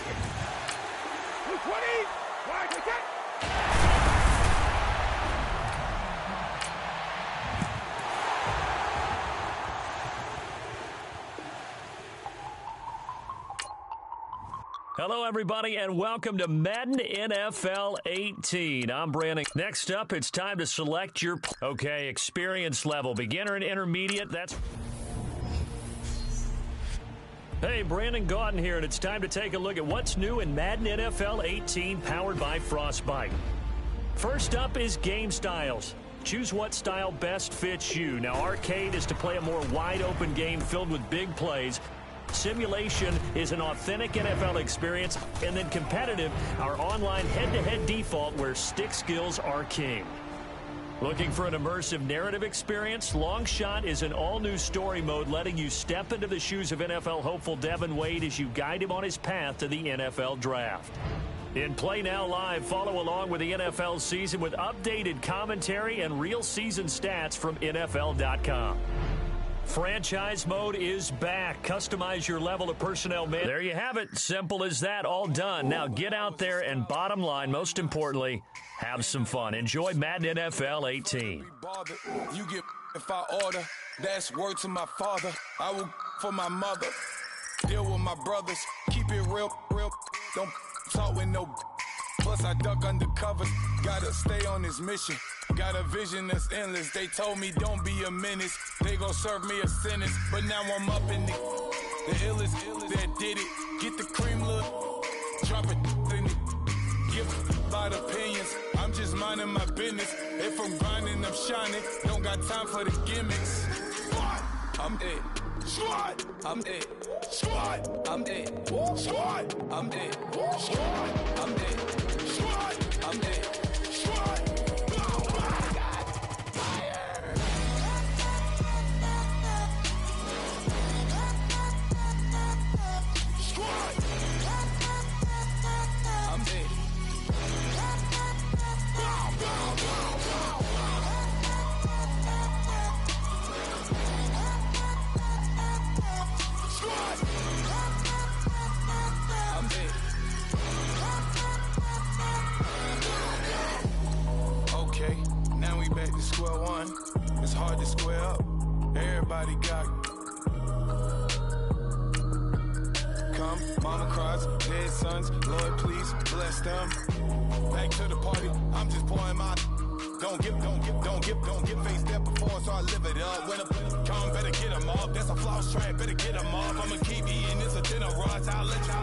220. Wide wicket. Hello, everybody, and welcome to Madden NFL 18. I'm Brandon. Next up, it's time to select your... Okay, experience level. Beginner and intermediate, that's... Hey, Brandon Gaudin here, and it's time to take a look at what's new in Madden NFL 18, powered by Frostbite. First up is game styles. Choose what style best fits you. Now, arcade is to play a more wide-open game filled with big plays. Simulation is an authentic NFL experience, and then competitive, our online head-to-head default where stick skills are king. Looking for an immersive narrative experience? Long Shot is an all-new story mode letting you step into the shoes of NFL hopeful Devin Wade as you guide him on his path to the NFL Draft. In Play Now Live, follow along with the NFL season with updated commentary and real season stats from NFL.com. Franchise mode is back. Customize your level of personnel. There you have it. Simple as that. All done. Now get out there and bottom line, most importantly, have some fun. Enjoy Madden NFL 18. You get if I order. That's word to my father. I will for my mother. Deal with my brothers. Keep it real. Don't talk with no. Plus I duck undercover. Gotta stay on this mission. Got a vision that's endless. They told me don't be a menace. They gon' serve me a sentence. But now I'm up in the illest that did it. Get the cream look. Drop it in it. Give about opinions. I'm just minding my business. If I'm grinding, I'm shining. Don't got time for the gimmicks. I'm it. Squad. I'm it. Squad. I'm it. Squad. I'm it. Squad. I'm it. Squad. I'm it. Squad. Square one, it's hard to square up. Everybody got come, mama cries, dead sons, Lord please bless them. Back to the party, I'm just pouring my. Don't get face step before, so I live it up. When I come, better get them up. That's a floss track, better get them up. I'ma keep eating this a dinner rush. I'll let you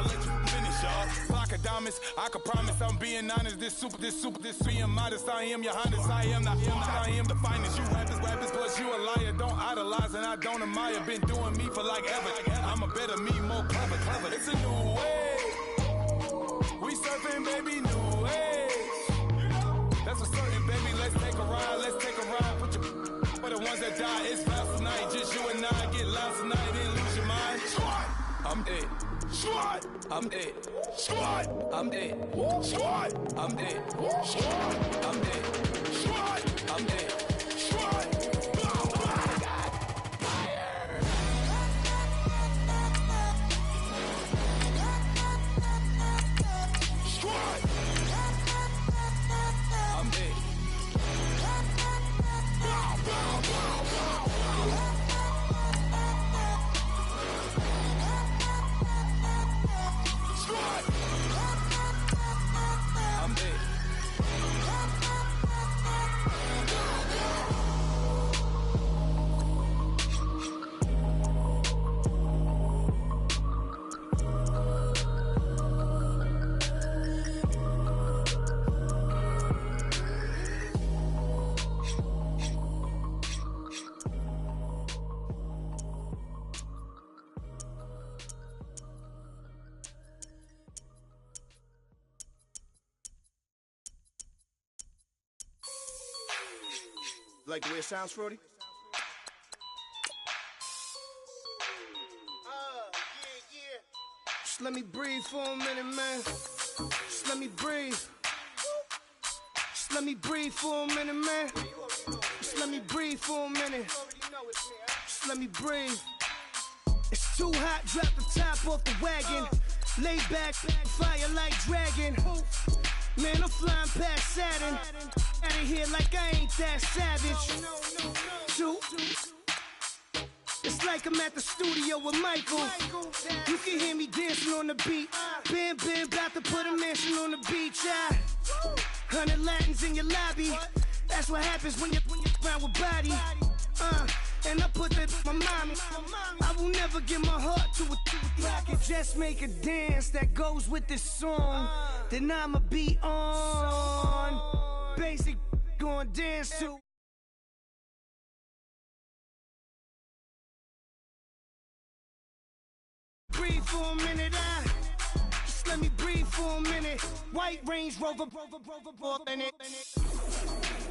finish up. Block of diamonds, I can promise I'm being honest. This being modest. I am your highness. I am the finest. You rappers, plus you a liar. Don't idolize and I don't admire. Been doing me for like ever. I'm a better me, more clever. It's a new way. We surfing, baby, new way. That's a certain, baby. Let's take a ride. Put your for the ones that die. It's fast tonight. Just you and I get lost tonight and lose your mind. Squad, I'm it. Squad, I'm it. Squad, I'm it. Squad, I'm it. Squad, I'm it. Squad, I'm it. Squad. Like the way it sounds, Frody? Just let me breathe for a minute, man. Just let me breathe. Just let me breathe for a minute, man. Just let me breathe for a minute. Just let me breathe. It's too hot, drop the top off the wagon. Lay back, fire like dragon. Man, I'm flying past Saturn. Out of here like I ain't that savage. Two. It's like I'm at the studio with Michael. You can hear me dancing on the beat. Bam, bam, about to put a mansion on the beach. 100 Latins in your lobby. That's what happens when you're around with body. And I put that in my mommy. I will never give my heart to a I can just make a dance that goes with this song. Then I'ma be on. Basic going dance to. Breathe for a minute, just let me breathe for a minute. White Range Rover, in it.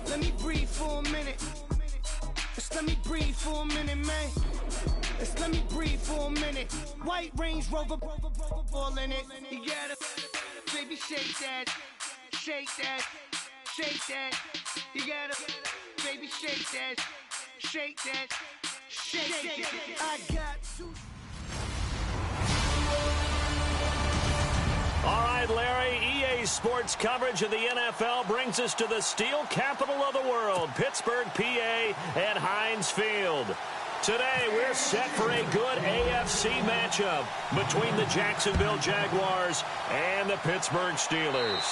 Let me breathe for a minute. Just let me breathe for a minute, man. Just let me breathe for a minute. White Range Rover, all in it. You gotta, baby, shake that, shake that, shake that. You gotta, baby, shake that, shake that, shake that. I got two. All right, Larry, EA Sports coverage of the NFL brings us to the steel capital of the world, Pittsburgh, PA, at Heinz Field. Today, we're set for a good AFC matchup between the Jacksonville Jaguars and the Pittsburgh Steelers.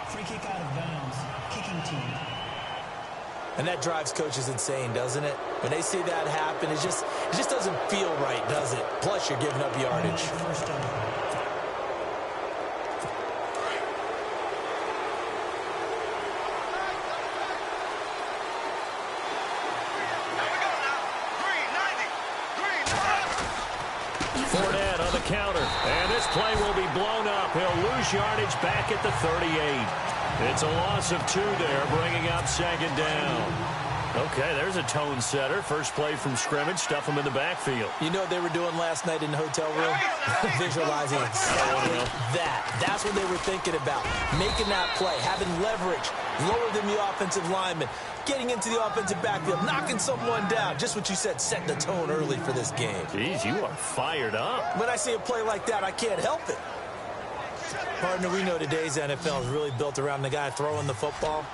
Free kick out of bounds, kicking team. And that drives coaches insane, doesn't it? When they see that happen, it just doesn't feel right, does it? Plus, you're giving up yardage. First down. Fournette on the counter, and this play will be blown up. He'll lose yardage back at the 38. It's a loss of 2 there, bringing up second down. Okay, there's a tone setter. First play from scrimmage, stuff him in the backfield. You know what they were doing last night in the hotel room? Visualizing exactly that. That's what they were thinking about. Making that play, having leverage, lower than the offensive lineman, getting into the offensive backfield, knocking someone down. Just what you said, setting the tone early for this game. Jeez, you are fired up. When I see a play like that, I can't help it. Partner, we know today's NFL is really built around the guy throwing the football.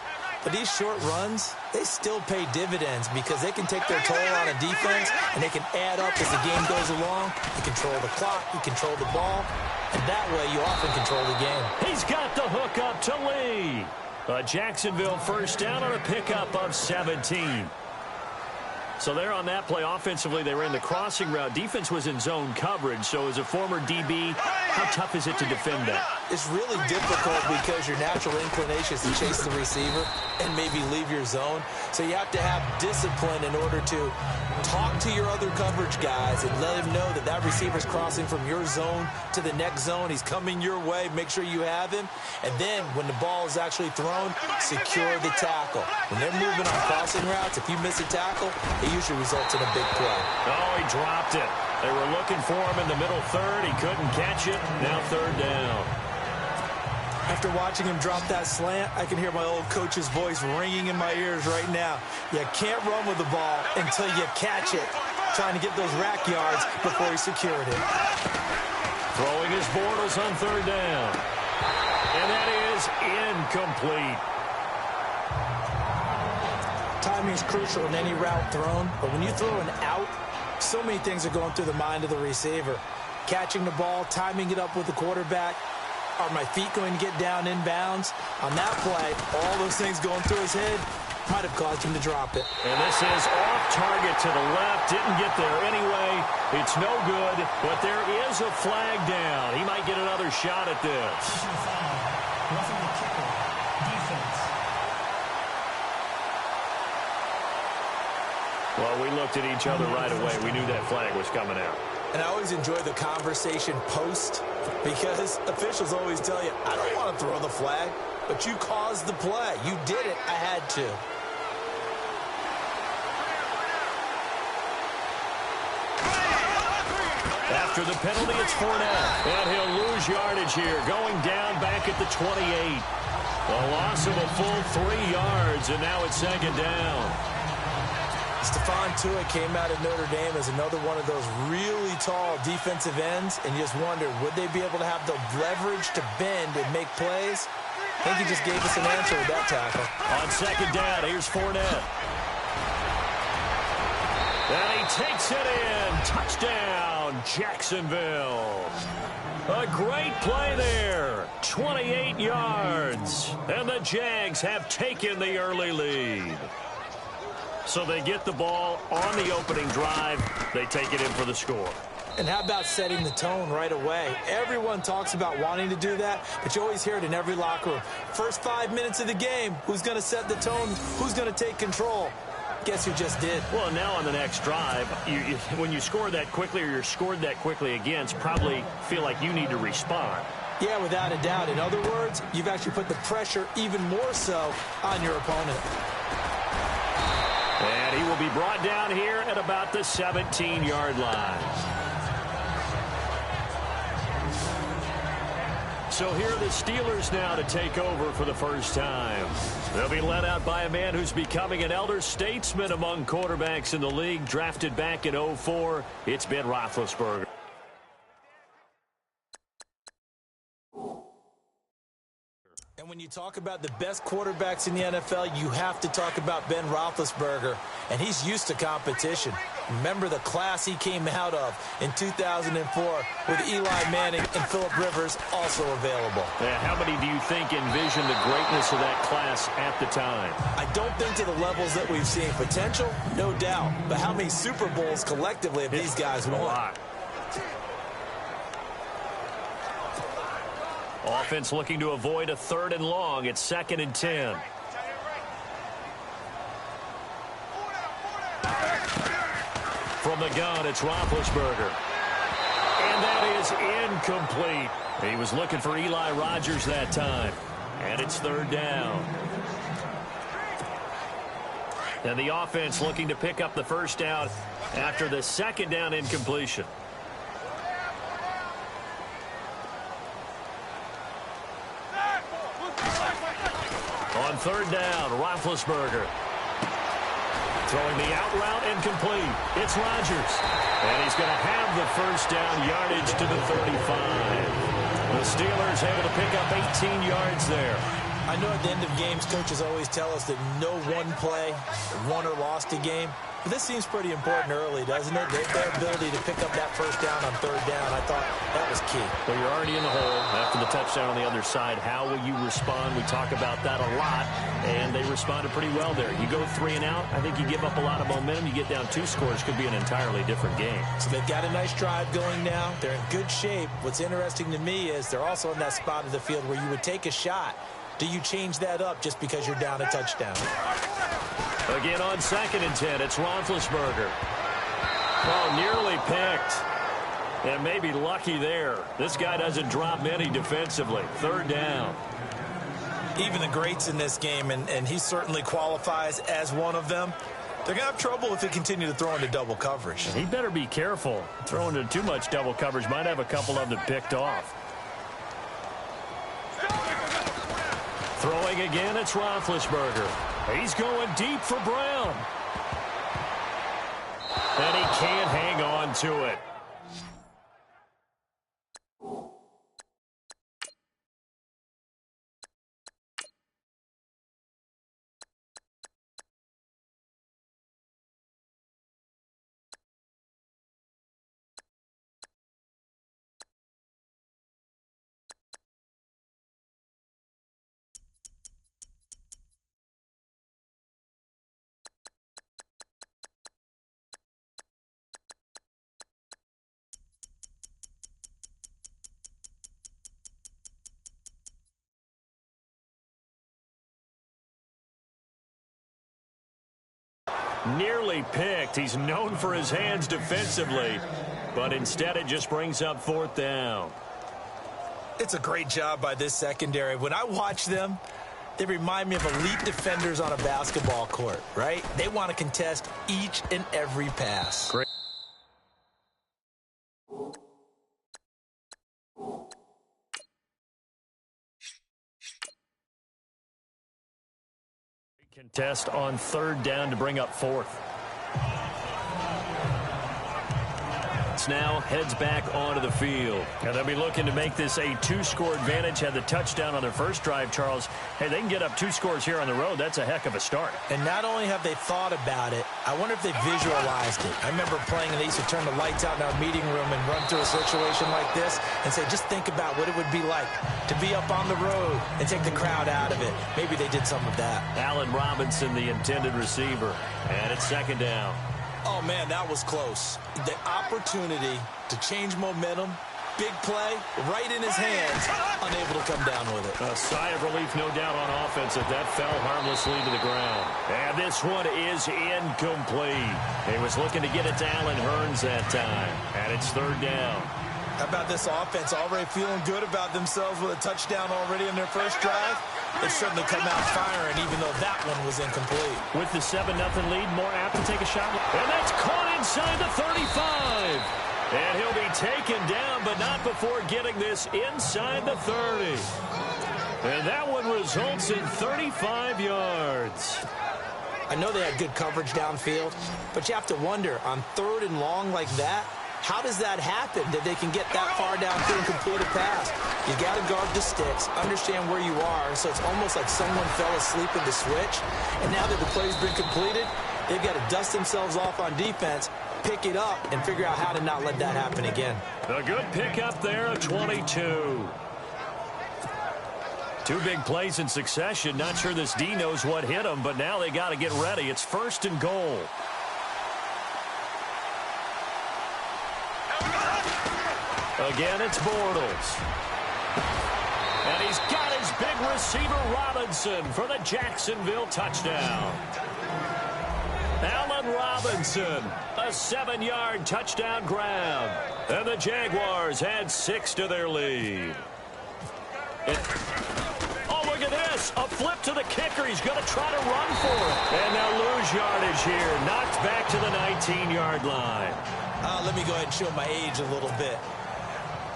But these short runs, they still pay dividends because they can take their toll on a defense and they can add up as the game goes along. You control the clock, you control the ball, and that way you often control the game. He's got the hook up to Lee. A Jacksonville first down on a pickup of 17. So there on that play, offensively, they ran the crossing route. Defense was in zone coverage. So as a former DB, how tough is it to defend that? It's really difficult because your natural inclination is to chase the receiver and maybe leave your zone. So you have to have discipline in order to talk to your other coverage guys and let him know that that receiver's crossing from your zone to the next zone. He's coming your way. Make sure you have him. And then when the ball is actually thrown, secure the tackle. When they're moving on crossing routes, if you miss a tackle, it usually results in a big play. Oh, he dropped it. They were looking for him in the middle third. He couldn't catch it. Now third down. After watching him drop that slant, I can hear my old coach's voice ringing in my ears right now. You can't run with the ball until you catch it. Trying to get those rack yards before he secured it. Throwing his Bortles on third down. And that is incomplete. Timing is crucial in any route thrown, but when you throw an out, so many things are going through the mind of the receiver. Catching the ball, timing it up with the quarterback. Are my feet going to get down inbounds? On that play, all those things going through his head might have caused him to drop it. And this is off target to the left. Didn't get there anyway. It's no good, but there is a flag down. He might get another shot at this. Roughing the kicker. Defense. Well, we looked at each other right away. We knew that flag was coming out. And I always enjoy the conversation post because officials always tell you, I don't want to throw the flag, but you caused the play. You did it. I had to. After the penalty, it's Fournette. And he'll lose yardage here, going down back at the 28. A loss of a full 3 yards, and now it's second down. Stephon Stephon Tuitt came out of Notre Dame as another one of those really tall defensive ends, and you just wondered, would they be able to have the leverage to bend and make plays? I think he just gave us an answer with that tackle. On second down, here's Fournette. And he takes it in. Touchdown, Jacksonville. A great play there. 28 yards. And the Jags have taken the early lead. So they get the ball on the opening drive. They take it in for the score. And how about setting the tone right away? Everyone talks about wanting to do that, but you always hear it in every locker room. First 5 minutes of the game, who's going to set the tone? Who's going to take control? Guess who just did? Well, now on the next drive, when you score that quickly or you're scored that quickly against, probably feel like you need to respond. Yeah, without a doubt. In other words, you've actually put the pressure even more so on your opponent. And he will be brought down here at about the 17-yard line. So here are the Steelers now to take over for the first time. They'll be led out by a man who's becoming an elder statesman among quarterbacks in the league, drafted back in 2004. It's Ben Roethlisberger. And when you talk about the best quarterbacks in the NFL, you have to talk about Ben Roethlisberger. And he's used to competition. Remember the class he came out of in 2004 with Eli Manning and Phillip Rivers also available. Yeah, how many do you think envisioned the greatness of that class at the time? I don't think to the levels that we've seen. Potential, no doubt. But how many Super Bowls collectively have these guys won? A lot. Offense looking to avoid a 3rd and long. It's 2nd and 10. From the gun, it's Roethlisberger. And that is incomplete. He was looking for Eli Rogers that time. And it's 3rd down. And the offense looking to pick up the first down after the 2nd down incompletion. On 3rd down, Roethlisberger. Throwing the out route incomplete. It's Rodgers. And he's going to have the first down, yardage to the 35. The Steelers able to pick up 18 yards there. I know at the end of games, coaches always tell us that no one play won or lost a game. But this seems pretty important early, doesn't it? Their ability to pick up that first down on 3rd down, I thought that was key. Well, you're already in the hole after the touchdown on the other side. How will you respond? We talk about that a lot, and they responded pretty well there. You go 3 and out, I think you give up a lot of momentum. You get down 2 scores, could be an entirely different game. So they've got a nice drive going now. They're in good shape. What's interesting to me is they're also in that spot of the field where you would take a shot. Do you change that up just because you're down a touchdown? Again on 2nd and 10, it's Roethlisberger. Oh, nearly picked. And maybe lucky there. This guy doesn't drop many defensively. 3rd down. Even the greats in this game, and he certainly qualifies as one of them, they're going to have trouble if they continue to throw into double coverage. He better be careful. Throwing into too much double coverage might have a couple of them picked off. Throwing again, it's Roethlisberger. He's going deep for Brown. And he can't hang on to it. Nearly picked. He's known for his hands defensively, but instead it just brings up 4th down. It's a great job by this secondary. When I watch them, they remind me of elite defenders on a basketball court, right? They want to contest each and every pass. Great. Contest on 3rd down to bring up 4th. Now heads back onto the field. And they'll be looking to make this a 2-score advantage. Had the touchdown on their first drive, Charles. Hey, they can get up 2 scores here on the road. That's a heck of a start. And not only have they thought about it, I wonder if they visualized it. I remember playing, and they used to turn the lights out in our meeting room and run through a situation like this and say, just think about what it would be like to be up on the road and take the crowd out of it. Maybe they did some of that. Allen Robinson, the intended receiver. And it's second down. Oh, man, that was close. The opportunity to change momentum, big play, right in his hands, unable to come down with it. A sigh of relief, no doubt, on offense that fell harmlessly to the ground. And this one is incomplete. He was looking to get it to Allen Hurns that time. And it's third down. How about this offense already feeling good about themselves with a touchdown already in their first drive? They certainly come out firing, even though that one was incomplete. With the 7-0 lead, more apt to take a shot. And that's caught inside the 35. And he'll be taken down, but not before getting this inside the 30. And that one results in 35 yards. I know they had good coverage downfield, but you have to wonder, on 3rd and long like that, how does that happen, that they can get that far downfield and complete a pass? You got to guard the sticks, understand where you are, so it's almost like someone fell asleep in the switch, and now that the play's been completed, they've got to dust themselves off on defense, pick it up, and figure out how to not let that happen again. A good pick up there, a 22. 2 big plays in succession. Not sure this D knows what hit him, but now they got to get ready. It's 1st and goal. Again, it's Bortles. And he's got his big receiver, Robinson, for the Jacksonville touchdown. Allen Robinson, a 7-yard touchdown grab. And the Jaguars add 6 to their lead. Oh, look at this. A flip to the kicker. He's going to try to run for it. And they'll lose yardage here. Knocked back to the 19-yard line. Let me go ahead and show my age a little bit.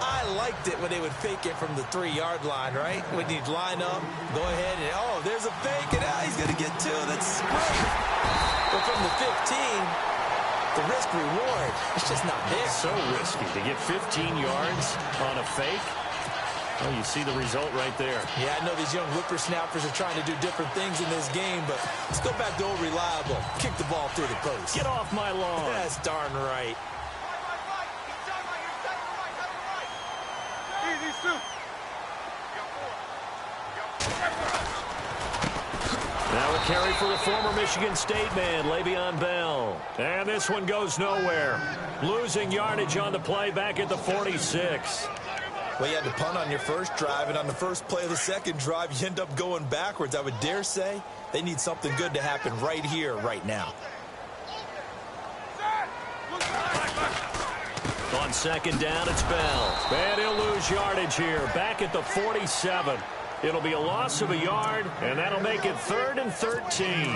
I liked it when they would fake it from the 3-yard line, right? When you'd line up, go ahead and, oh, there's a fake, and he's going to get 2. That's great. But from the 15, the risk-reward, it's just not there. It's so risky to get 15 yards on a fake. Well, you see the result right there. Yeah, I know these young whippersnappers are trying to do different things in this game, but let's go back to old reliable. Kick the ball through the post. Get off my lawn. That's darn right. Now a carry for the former Michigan State man, Le'Veon Bell. And this one goes nowhere. Losing yardage on the play back at the 46. Well, you had to punt on your first drive, and on the first play of the second drive, you end up going backwards. I would dare say they need something good to happen right here, right now. On 2nd down, it's Bell. And he'll lose yardage here, back at the 47. It'll be a loss of a yard, and that'll make it 3rd and 13.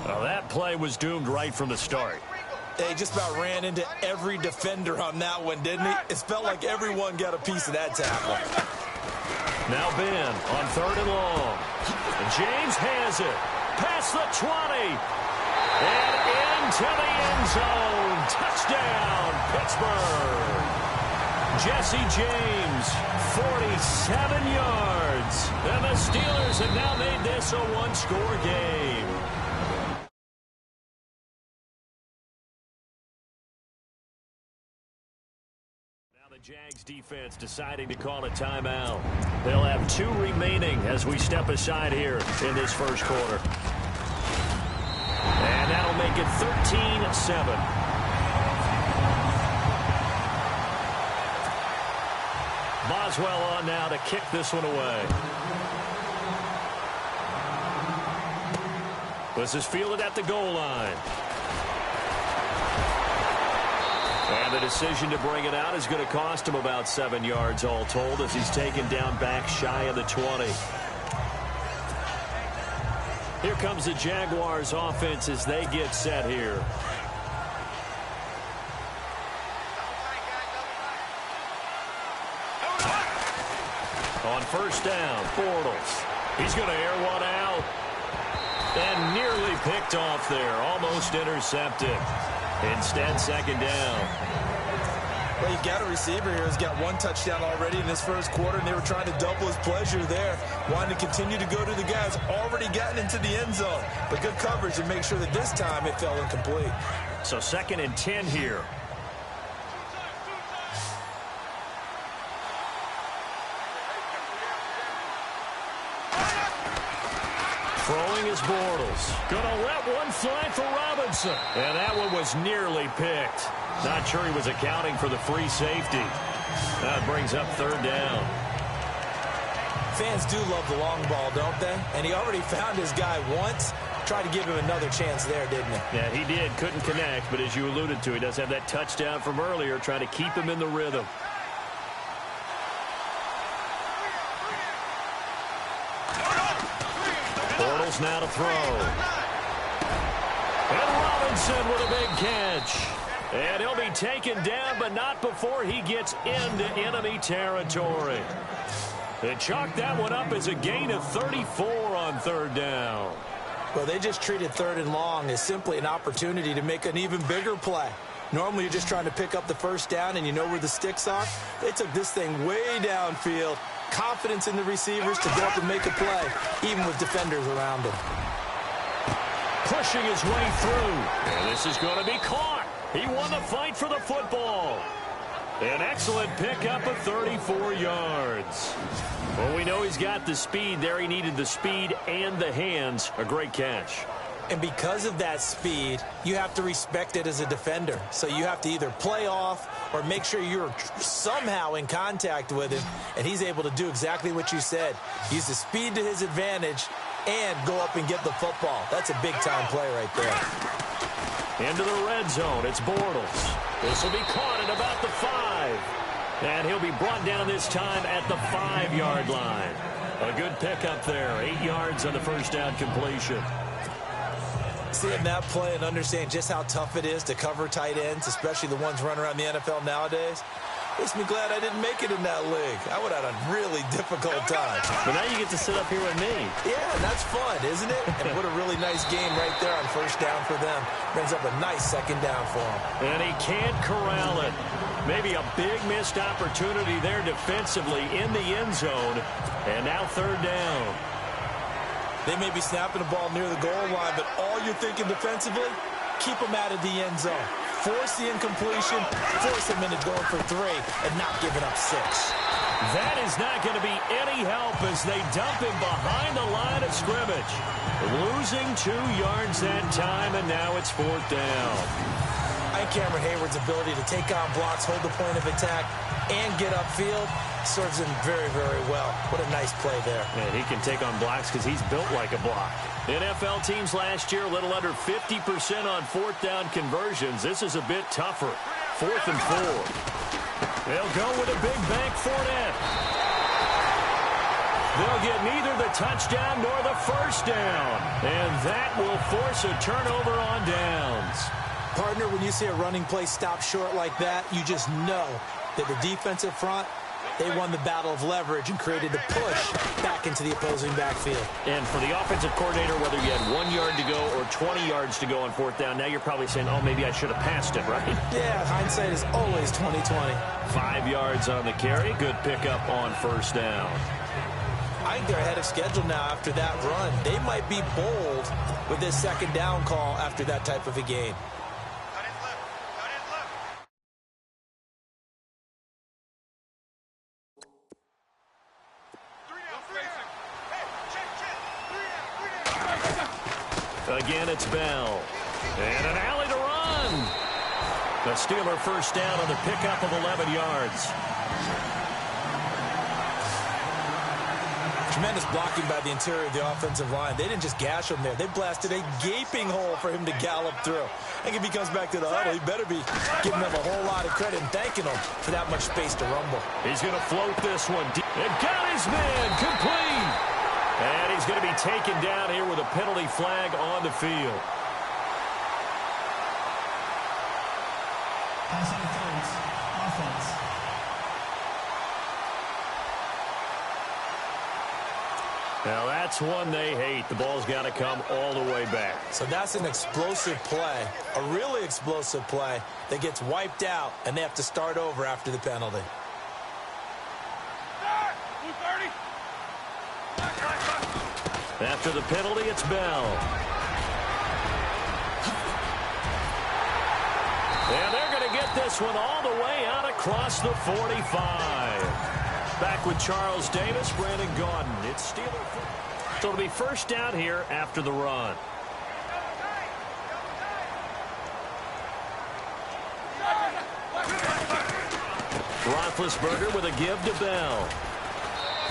Well, that play was doomed right from the start. They just about ran into every defender on that one, didn't he? It felt like everyone got a piece of that tackle. Now Ben on 3rd and long. And James has it. Past the 20. And into the end zone. Touchdown, Pittsburgh. Jesse James, 47 yards. And the Steelers have now made this a 1-score game. Now the Jags defense deciding to call a timeout. They'll have 2 remaining as we step aside here in this first quarter. And that'll make it 13-7. Boswell on now to kick this one away. This is fielded at the goal line. And the decision to bring it out is going to cost him about 7 yards all told as he's taken down back shy of the 20. Here comes the Jaguars offense as they get set here. On 1st down, Bortles. He's going to air one out. And nearly picked off there. Almost intercepted. Instead, second down. Well, you've got a receiver here who's got one touchdown already in this first quarter, and they were trying to double his pleasure there. Wanting to continue to go to the guys already gotten into the end zone. But good coverage to make sure that this time it fell incomplete. So 2nd and 10 here. Throwing is Bortles. Gonna let one fly for Robinson. And that one was nearly picked. Not sure he was accounting for the free safety. That brings up 3rd down. Fans do love the long ball, don't they? And he already found his guy once. Tried to give him another chance there, didn't he? Yeah, he did. Couldn't connect, but as you alluded to, he does have that touchdown from earlier, trying to keep him in the rhythm. Bortles now to throw. And Robinson with a big catch. And he'll be taken down, but not before he gets into enemy territory. They chalked that one up as a gain of 34 on 3rd down. Well, they just treated 3rd and long as simply an opportunity to make an even bigger play. Normally, you're just trying to pick up the 1st down, and you know where the sticks are. They took this thing way downfield. Confidence in the receivers to go up and make a play, even with defenders around him. Pushing his way through. And this is going to be caught. He won the fight for the football. An excellent pickup of 34 yards. Well, we know he's got the speed there. He needed the speed and the hands. A great catch. And because of that speed, you have to respect it as a defender. So you have to either play off or make sure you're somehow in contact with him. And he's able to do exactly what you said. Use the speed to his advantage and go up and get the football. That's a big-time play right there. Into the red zone. It's Bortles. This will be caught at about the 5. And he'll be brought down this time at the 5-yard line. A good pickup there. 8 yards on the 1st down completion. Seeing that play and understand just how tough it is to cover tight ends, especially the ones running around the NFL nowadays, makes me glad I didn't make it in that league. I would have had a really difficult time. But now you get to sit up here with me. Yeah, that's fun, isn't it? And what a really nice game right there on 1st down for them. Brings up a nice 2nd down for them. And he can't corral it. Maybe a big missed opportunity there defensively in the end zone. And now 3rd down. They may be snapping the ball near the goal line, but all you're thinking defensively, keep them out of the end zone. Force the incompletion, force them into going for 3, and not giving up 6. That is not going to be any help as they dump him behind the line of scrimmage. Losing 2 yards that time, and now it's 4th down. I think Cameron Hayward's ability to take on blocks, hold the point of attack, and get upfield serves him very, very well. What a nice play there. And he can take on blocks because he's built like a block. NFL teams last year a little under 50% on 4th down conversions. This is a bit tougher. 4th and 4. They'll go with a big bank Fournette. They'll get neither the touchdown nor the 1st down. And that will force a turnover on downs. Partner, when you see a running play stop short like that, you just know that the defensive front, they won the battle of leverage and created the push back into the opposing backfield. And for the offensive coordinator, whether you had 1 yard to go or 20 yards to go on 4th down, now you're probably saying, oh, maybe I should have passed it, right? Yeah, hindsight is always 20/20. 5 yards on the carry. Good pickup on 1st down. I think they're ahead of schedule now after that run. They might be bold with this 2nd down call after that type of a game. Again, it's Bell. And an alley to run. The Steeler 1st down on the pickup of 11 yards. Tremendous blocking by the interior of the offensive line. They didn't just gash him there. They blasted a gaping hole for him to gallop through. I think if he comes back to the huddle, he better be giving them a whole lot of credit and thanking them for that much space to rumble. He's going to float this one. And got his man complete. And he's going to be taken down here with a penalty flag on the field. Passing interference. Offense. Now that's one they hate. The ball's got to come all the way back. So that's an explosive play, a really explosive play that gets wiped out, and they have to start over after the penalty. After the penalty, it's Bell. And they're going to get this one all the way out across the 45. Back with Charles Davis, Brandon Gaudin. It's Steeler. So it'll be first down here after the run. Roethlisberger with a give to Bell.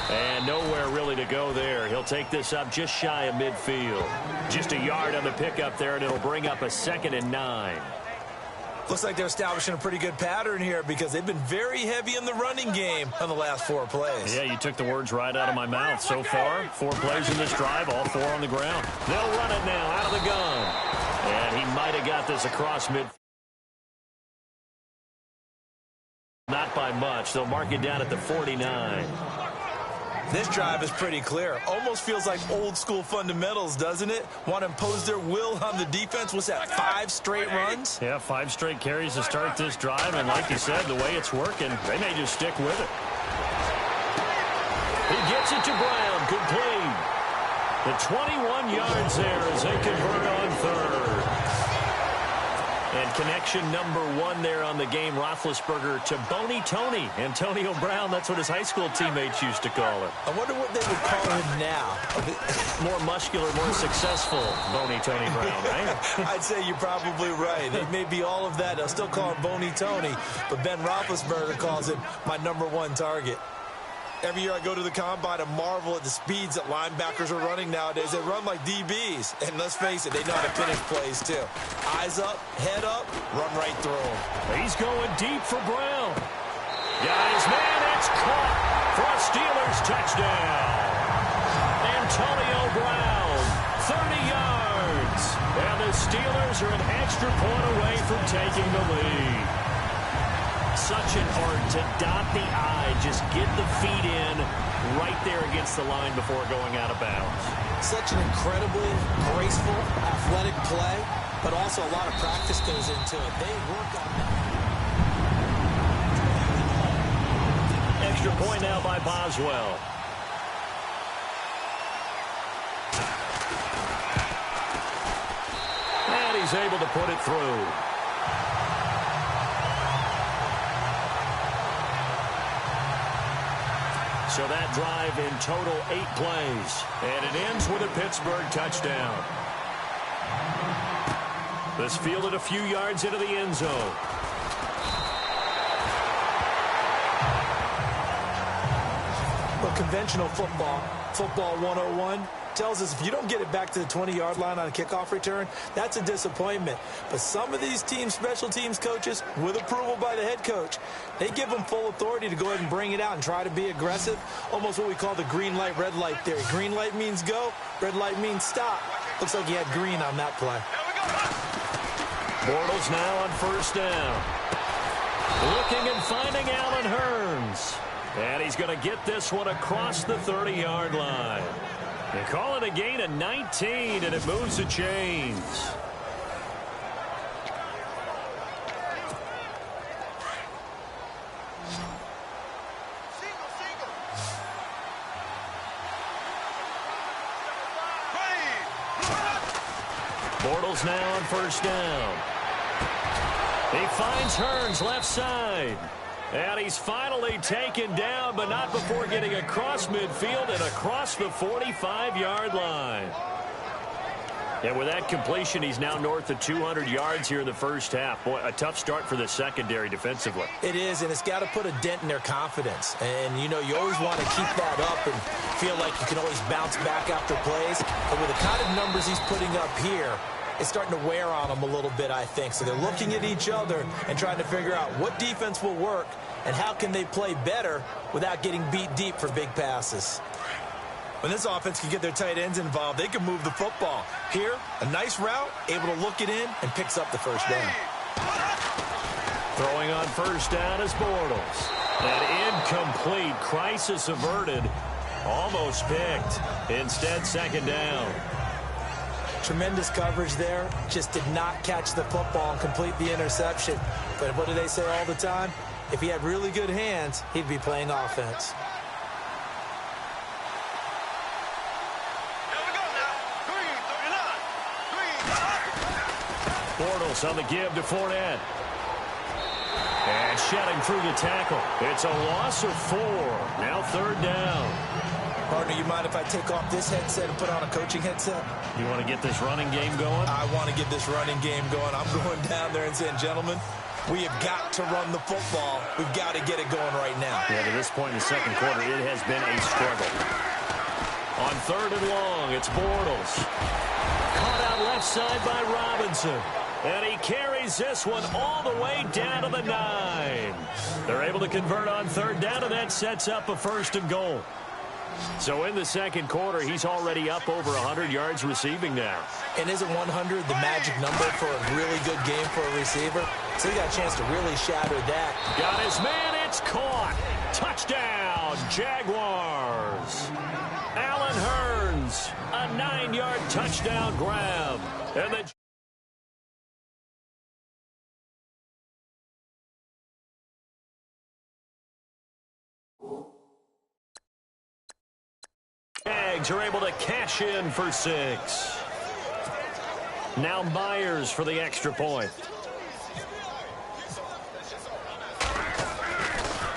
And nowhere really to go there. He'll take this up just shy of midfield. Just a yard on the pickup there, and it'll bring up a 2nd and 9. Looks like they're establishing a pretty good pattern here because they've been very heavy in the running game on the last 4 plays. Yeah, you took the words right out of my mouth. So far, 4 plays in this drive, all 4 on the ground. They'll run it now out of the gun. And he might have got this across midfield. Not by much. They'll mark it down at the 49. This drive is pretty clear. Almost feels like old school fundamentals, doesn't it? Want to impose their will on the defense. What's that, 5 straight runs? Yeah, 5 straight carries to start this drive. And like you said, the way it's working, they may just stick with it. He gets it to Brown. Complete. The 21 yards there as they convert on 3rd. And connection number 1 there on the game, Roethlisberger to Boney Tony. Antonio Brown, that's what his high school teammates used to call him. I wonder what they would call him now. More muscular, more successful Boney Tony Brown, right? I'd say you're probably right. It may be all of that. They'll still call him Boney Tony, but Ben Roethlisberger calls him my #1 target. Every year I go to the combine and marvel at the speeds that linebackers are running nowadays. They run like DBs. And let's face it, they know how to finish plays too. Eyes up, head up, run right through them. He's going deep for Brown. Guys, man, it's caught for a Steelers touchdown. Antonio Brown, 30 yards. And the Steelers are an extra point away from taking the lead. Such an art to dot the I, just get the feet in right there against the line before going out of bounds. Such an incredibly graceful, athletic play, but also a lot of practice goes into it. They work on that. Extra point now by Boswell. And he's able to put it through. So that drive in total 8 plays. And it ends with a Pittsburgh touchdown. This fielded a few yards into the end zone. Well, conventional football 101, tells us if you don't get it back to the 20-yard line on a kickoff return, that's a disappointment. But some of these teams, special teams coaches, with approval by the head coach, they give them full authority to go ahead and bring it out and try to be aggressive. Almost what we call the green light, red light theory. Green light means go, red light means stop. Looks like he had green on that play. Bortles now on first down. Looking and finding Allen Hurns. And he's going to get this one across the 30-yard line. They call it a gain of 19, and it moves the chains. Bortles now on first down. He finds Hurns left side. And he's finally taken down, but not before getting across midfield and across the 45-yard line. And with that completion, he's now north of 200 yards here in the first half. Boy, a tough start for the secondary defensively. It is, and it's got to put a dent in their confidence. And, you know, you always want to keep that up and feel like you can always bounce back after plays. But with the kind of numbers he's putting up here, it's starting to wear on them a little bit, I think. So they're looking at each other and trying to figure out what defense will work and how can they play better without getting beat deep for big passes. When this offense can get their tight ends involved, they can move the football. Here, a nice route, able to look it in, and picks up the first down. Throwing on first down is Bortles. An incomplete, crisis averted. Almost picked. Instead, second down. Tremendous coverage there. Just did not catch the football and complete the interception. But what do they say all the time? If he had really good hands, he'd be playing offense. Bortles on the give to Fournette. And shedding through the tackle. It's a loss of 4. Now third down. Partner, you mind if I take off this headset and put on a coaching headset? You want to get this running game going? I want to get this running game going. I'm going down there and saying, gentlemen, we have got to run the football. We've got to get it going right now. Yeah, to this point in the second quarter, it has been a struggle. On third and long, it's Bortles. Caught out left side by Robinson. And he carries this one all the way down to the 9. They're able to convert on third down, and that sets up a first and goal. So in the second quarter, he's already up over 100 yards receiving now. And isn't 100 the magic number for a really good game for a receiver? So he got a chance to really shatter that. Got his man, it's caught. Touchdown, Jaguars. Allen Hurns, a 9-yard touchdown grab. And the Jags are able to cash in for 6. Now Myers for the extra point.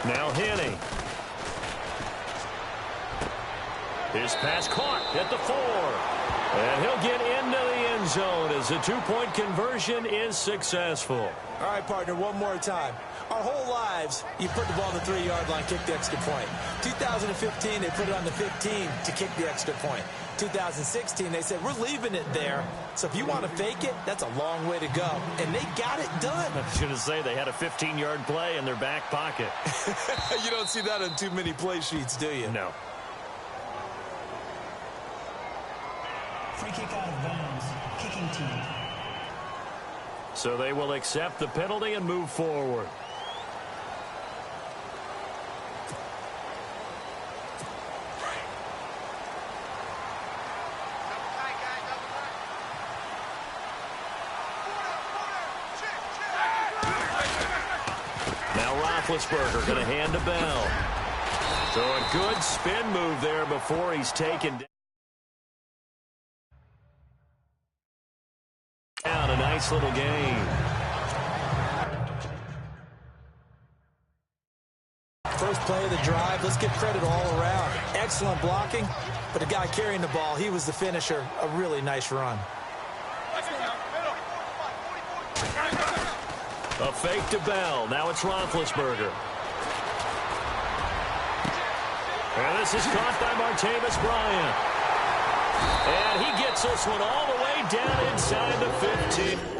Now Henney. His pass caught at the 4. And he'll get into the end zone as the 2-point conversion is successful. All right, partner, one more time. Our whole lives, you put the ball on the 3-yard line, kick the extra point. 2015, they put it on the 15 to kick the extra point. 2016, they said, we're leaving it there. So if you want to fake it, that's a long way to go. And they got it done. I was going to say they had a 15-yard play in their back pocket. You don't see that on too many play sheets, do you? No. Free kick out of bounds. Kicking team. So they will accept the penalty and move forward. Roethlisberger going to hand to Bell. So a good spin move there before he's taken down. A nice little gain. First play of the drive. Let's give credit all around. Excellent blocking, but the guy carrying the ball, he was the finisher. A really nice run. A fake to Bell. Now it's Roethlisberger. And this is caught by Martavis Bryant. And he gets this one all the way down inside the 15.